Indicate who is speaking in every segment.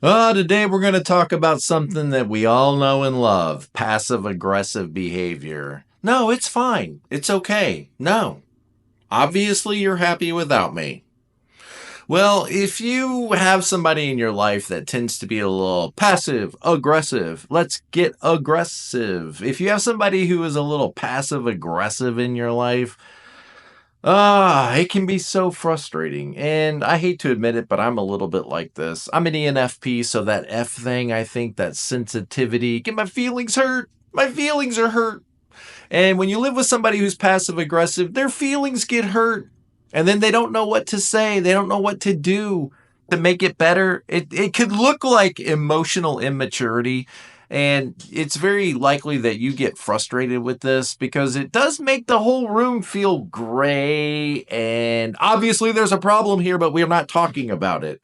Speaker 1: Today we're going to talk about something that we all know and love, passive-aggressive behavior. No, it's fine. It's okay. No. Obviously, you're happy without me. Well, if you have somebody in your life that tends to be a little passive-aggressive, let's get aggressive. If you have somebody who is a little passive-aggressive in your life, it can be so frustrating. And I hate to admit it, but I'm a little bit like this. I'm an ENFP, so that F thing, I think that sensitivity, get my feelings hurt. My feelings are hurt. And when you live with somebody who's passive aggressive, their feelings get hurt. And then they don't know what to say. They don't know what to do to make it better. It could look like emotional immaturity. And it's very likely that you get frustrated with this because it does make the whole room feel gray. And obviously there's a problem here, but we're not talking about it.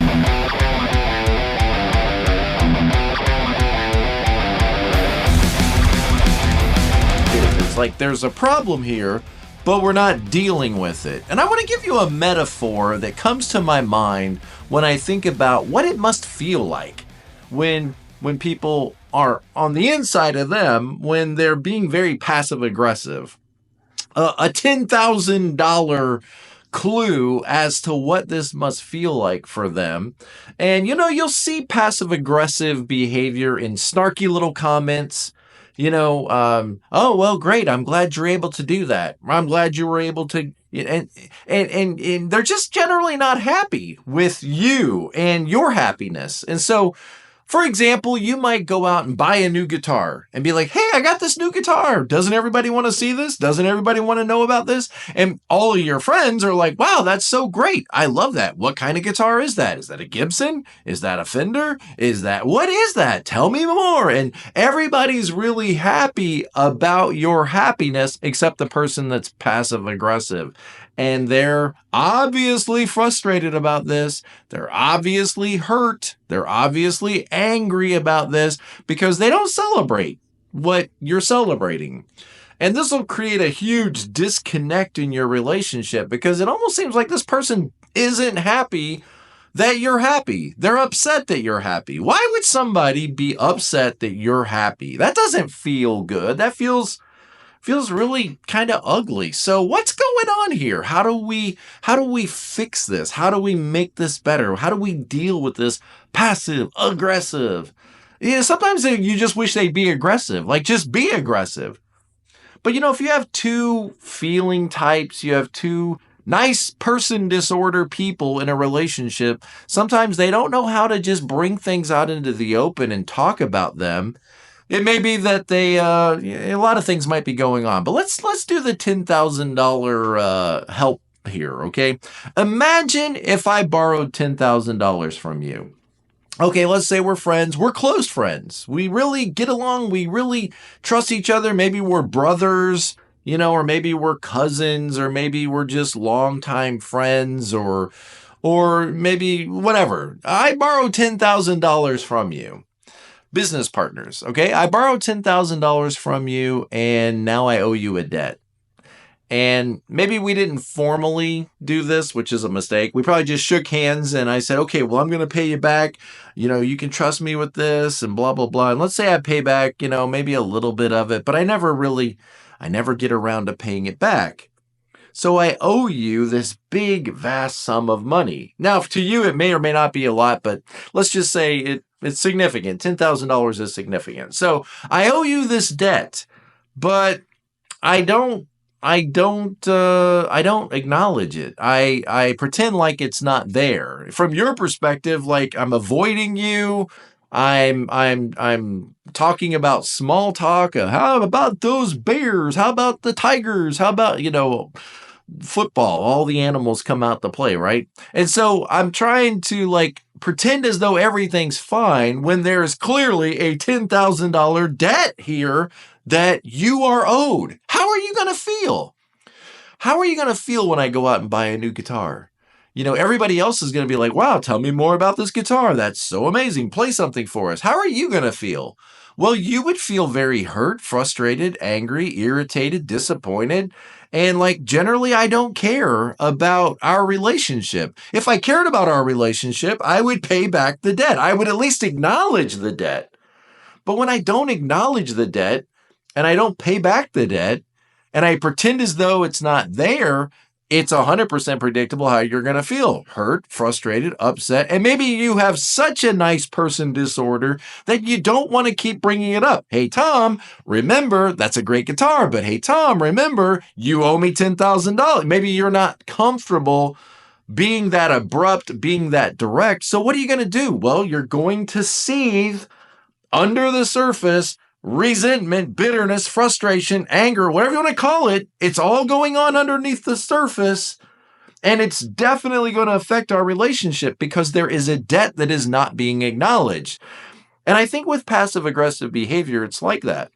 Speaker 1: It's like there's a problem here, but we're not dealing with it. And I want to give you a metaphor that comes to my mind when I think about what it must feel like when people are on the inside of them, when they're being very passive aggressive. A $10,000 clue as to what this must feel like for them. And you'll see passive aggressive behavior in snarky little comments. Oh, well, great. I'm glad you're able to do that. I'm glad you were able to. And they're just generally not happy with you and your happiness. And so, for example, you might go out and buy a new guitar and be like, hey, I got this new guitar. Doesn't everybody want to see this? Doesn't everybody want to know about this? And all of your friends are like, wow, that's so great. I love that. What kind of guitar is that? Is that a Gibson? Is that a Fender? What is that? Tell me more. And everybody's really happy about your happiness except the person that's passive aggressive. And they're obviously frustrated about this. They're obviously hurt. They're obviously angry about this because they don't celebrate what you're celebrating. And this will create a huge disconnect in your relationship because it almost seems like this person isn't happy that you're happy. They're upset that you're happy. Why would somebody be upset that you're happy? That doesn't feel good. That feels really kind of ugly. So what's going on here? How do we fix this? How do we make this better? How do we deal with this passive aggressive? Sometimes you just wish they'd be aggressive. Like, just be aggressive. But if you have two feeling types, you have two nice person disorder people in a relationship, sometimes they don't know how to just bring things out into the open and talk about them. It may be that a lot of things might be going on, but let's do the $10,000 help here, okay? Imagine if I borrowed $10,000 from you. Okay, let's say we're friends. We're close friends. We really get along. We really trust each other. Maybe we're brothers, or maybe we're cousins, or maybe we're just longtime friends, or maybe whatever. I borrow $10,000 from you. Business partners, okay? I borrowed $10,000 from you and now I owe you a debt. And maybe we didn't formally do this, which is a mistake. We probably just shook hands and I said, okay, well, I'm going to pay you back. You can trust me with this and blah, blah, blah. And let's say I pay back, maybe a little bit of it, but I never get around to paying it back. So I owe you this big, vast sum of money. Now, to you, it may or may not be a lot, but let's just say it's significant. $10,000 is significant. So I owe you this debt, but I don't acknowledge it. I pretend like it's not there. From your perspective, like I'm avoiding you. I'm talking about small talk. How about those bears? How about the tigers? How about, football? All the animals come out to play, right? And so I'm trying to pretend as though everything's fine when there is clearly a $10,000 debt here that you are owed. How are you going to feel? How are you going to feel when I go out and buy a new guitar? Everybody else is going to be like, wow, tell me more about this guitar. That's so amazing. Play something for us. How are you going to feel? Well, you would feel very hurt, frustrated, angry, irritated, disappointed. And generally, I don't care about our relationship. If I cared about our relationship, I would pay back the debt. I would at least acknowledge the debt. But when I don't acknowledge the debt and I don't pay back the debt and I pretend as though it's not there, it's 100% predictable how you're going to feel. Hurt, frustrated, upset, and maybe you have such a nice person disorder that you don't want to keep bringing it up. Hey, Tom, remember, that's a great guitar, but hey, Tom, remember, you owe me $10,000. Maybe you're not comfortable being that abrupt, being that direct. So what are you going to do? Well, you're going to seethe under the surface, resentment, bitterness, frustration, anger, whatever you want to call it. It's all going on underneath the surface. And it's definitely going to affect our relationship because there is a debt that is not being acknowledged. And I think with passive aggressive behavior, it's like that.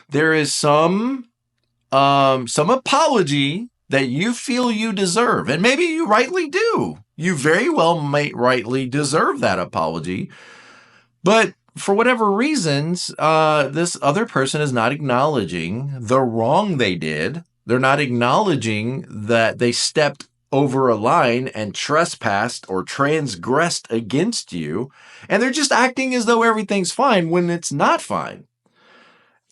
Speaker 1: There is some apology that you feel you deserve. And maybe you rightly do. You very well might rightly deserve that apology. But for whatever reasons, this other person is not acknowledging the wrong they did. They're not acknowledging that they stepped over a line and trespassed or transgressed against you. And they're just acting as though everything's fine when it's not fine.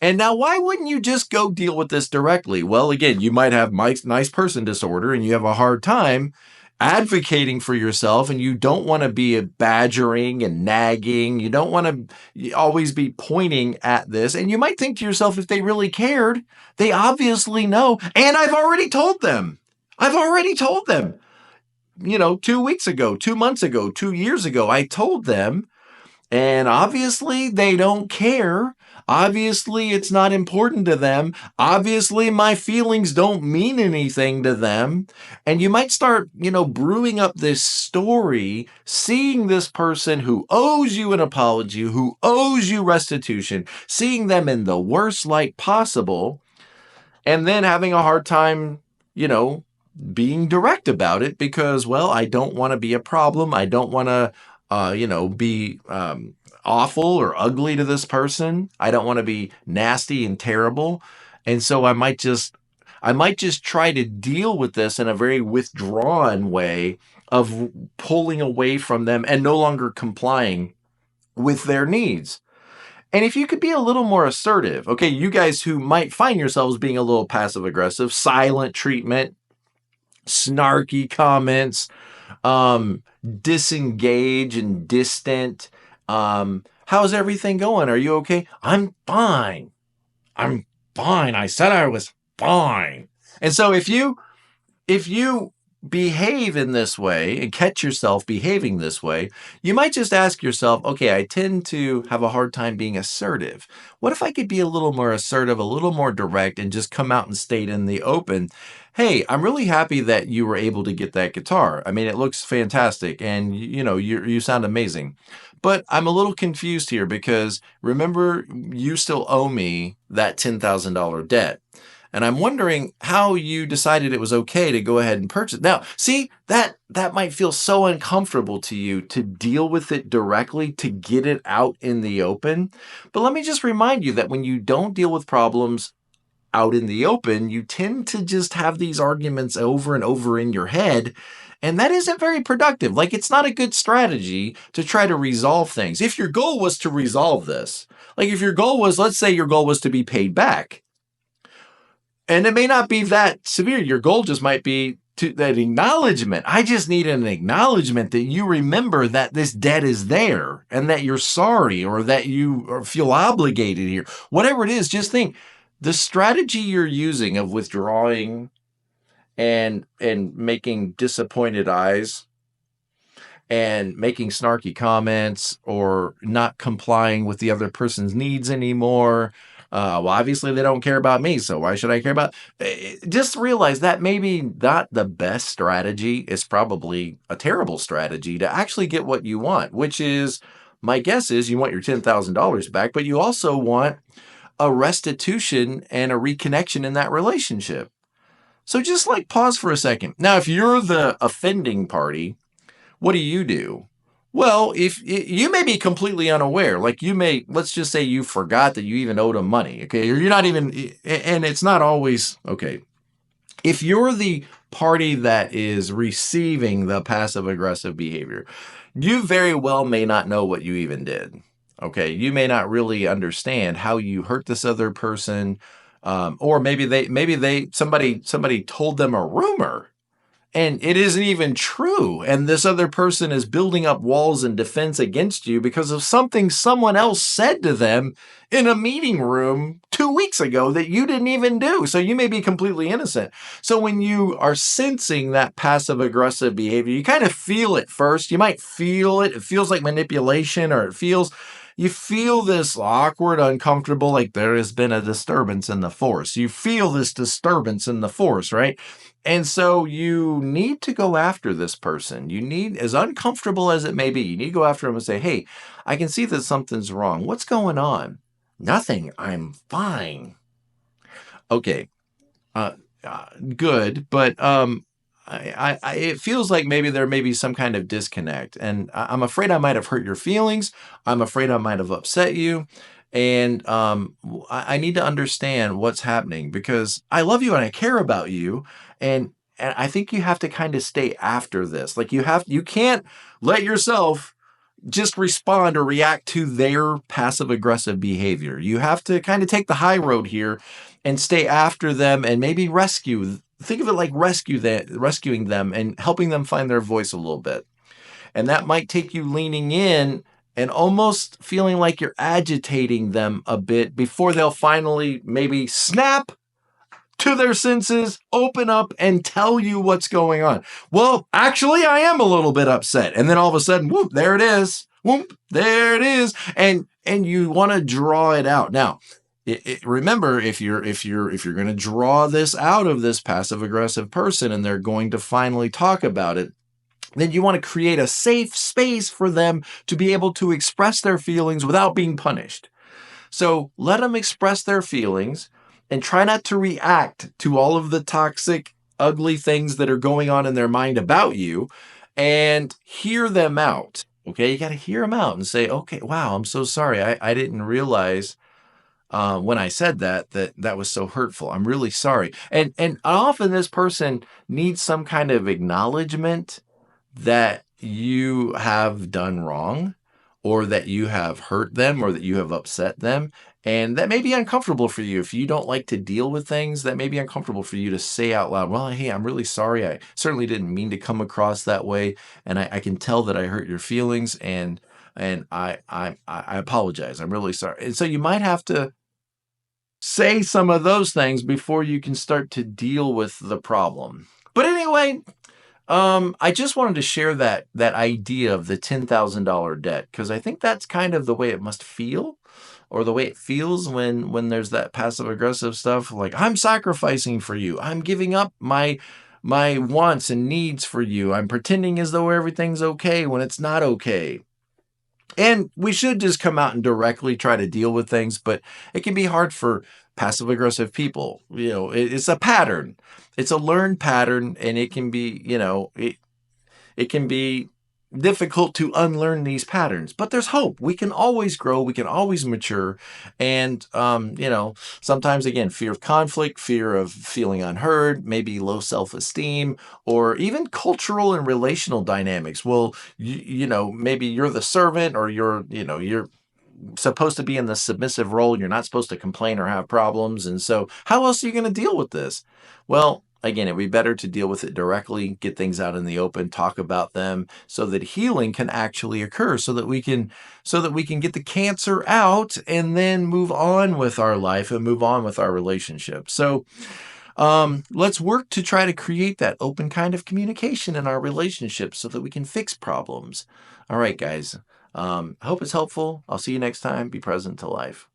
Speaker 1: And now, why wouldn't you just go deal with this directly? Well, again, you might have nice person disorder and you have a hard time advocating for yourself, and you don't want to be badgering and nagging. You don't want to always be pointing at this. And you might think to yourself, if they really cared, they obviously know. And I've already told them. 2 weeks ago, 2 months ago, 2 years ago, I told them. And obviously they don't care. Obviously it's not important to them. Obviously my feelings don't mean anything to them. And you might start, brewing up this story, seeing this person who owes you an apology, who owes you restitution, seeing them in the worst light possible, and then having a hard time, being direct about it because, well, I don't want to be a problem. I don't want to be awful or ugly to this person. I don't want to be nasty and terrible. And so I might just try to deal with this in a very withdrawn way of pulling away from them and no longer complying with their needs. And if you could be a little more assertive, okay, you guys who might find yourselves being a little passive aggressive, silent treatment, snarky comments, disengage and distant. How's everything going? Are you okay? I'm fine. I said I was fine. And so if you behave in this way and catch yourself behaving this way, you might just ask yourself, okay, I tend to have a hard time being assertive. What if I could be a little more assertive, a little more direct, and just come out and state in the open, hey, I'm really happy that you were able to get that guitar. I mean, it looks fantastic and you sound amazing. But I'm a little confused here because remember, you still owe me that $10,000 debt. And I'm wondering how you decided it was okay to go ahead and purchase. Now, see, that might feel so uncomfortable to you to deal with it directly, to get it out in the open. But let me just remind you that when you don't deal with problems out in the open, you tend to just have these arguments over and over in your head. And that isn't very productive. It's not a good strategy to try to resolve things. If your goal was to resolve this, if your goal was, let's say your goal was to be paid back, and it may not be that severe. Your goal just might be that acknowledgement. I just need an acknowledgement that you remember that this debt is there and that you're sorry or that you feel obligated here. Whatever it is, just think the strategy you're using of withdrawing and making disappointed eyes and making snarky comments or not complying with the other person's needs anymore. Well, obviously they don't care about me, so why should I care about? Just realize that maybe not the best strategy. It's probably a terrible strategy to actually get what you want, which is, my guess is you want your $10,000 back, but you also want a restitution and a reconnection in that relationship. So just like pause for a second. Now, if you're the offending party, what do? Well, if you may be completely unaware, like let's just say you forgot that you even owed them money, okay? Or you're not even, and it's not always, okay. If you're the party that is receiving the passive aggressive behavior, you very well may not know what you even did. Okay, you may not really understand how you hurt this other person, or somebody told them a rumor and it isn't even true. And this other person is building up walls and defense against you because of something someone else said to them in a meeting room 2 weeks ago that you didn't even do. So you may be completely innocent. So when you are sensing that passive aggressive behavior, you kind of feel it first. You might feel it. It feels like manipulation, or you feel this awkward, uncomfortable, like there has been a disturbance in the force. You feel this disturbance in the force, right? And so you need to go after this person. You need, as uncomfortable as it may be, you need to go after them and say, hey, I can see that something's wrong. What's going on? Nothing. I'm fine. Okay. Good. But it feels like maybe there may be some kind of disconnect. And I'm afraid I might have hurt your feelings. I'm afraid I might have upset you. And I need to understand what's happening because I love you and I care about you. And I think you have to kind of stay after this. Like you can't let yourself just respond or react to their passive aggressive behavior. You have to kind of take the high road here and stay after them and maybe think of it like rescuing them and helping them find their voice a little bit. And that might take you leaning in and almost feeling like you're agitating them a bit before they'll finally maybe snap to their senses, open up, and tell you what's going on. Well, actually, I am a little bit upset. And then all of a sudden, whoop, there it is. Whoop, there it is. And you want to draw it out. Now, remember, if you're going to draw this out of this passive aggressive person and they're going to finally talk about it, then you want to create a safe space for them to be able to express their feelings without being punished. So let them express their feelings and try not to react to all of the toxic, ugly things that are going on in their mind about you, and hear them out. Okay, you got to hear them out and say, okay, wow, I'm so sorry. I didn't realize when I said that was so hurtful. I'm really sorry. And often this person needs some kind of acknowledgement that you have done wrong, or that you have hurt them, or that you have upset them. And that may be uncomfortable for you. If you don't like to deal with things, that may be uncomfortable for you to say out loud, well, hey, I'm really sorry. I certainly didn't mean to come across that way. And I can tell that I hurt your feelings, and I apologize. I'm really sorry. And so you might have to say some of those things before you can start to deal with the problem. But anyway, I just wanted to share that idea of the $10,000 debt, because I think that's kind of the way it must feel, or the way it feels when there's that passive aggressive stuff. Like, I'm sacrificing for you. I'm giving up my wants and needs for you. I'm pretending as though everything's okay when it's not okay. And we should just come out and directly try to deal with things, but it can be hard for passive aggressive people. It's a pattern. It's a learned pattern, and it can be, it can be difficult to unlearn these patterns. But there's hope. We can always grow. We can always mature. And, sometimes, again, fear of conflict, fear of feeling unheard, maybe low self-esteem, or even cultural and relational dynamics. Well, maybe you're the servant, or you're supposed to be in the submissive role. You're not supposed to complain or have problems. And so how else are you going to deal with this? Well, again, it'd be better to deal with it directly, get things out in the open, talk about them, so that healing can actually occur, so that we can get the cancer out and then move on with our life and move on with our relationship. So let's work to try to create that open kind of communication in our relationship so that we can fix problems. All right, guys. I hope it's helpful. I'll see you next time. Be present to life.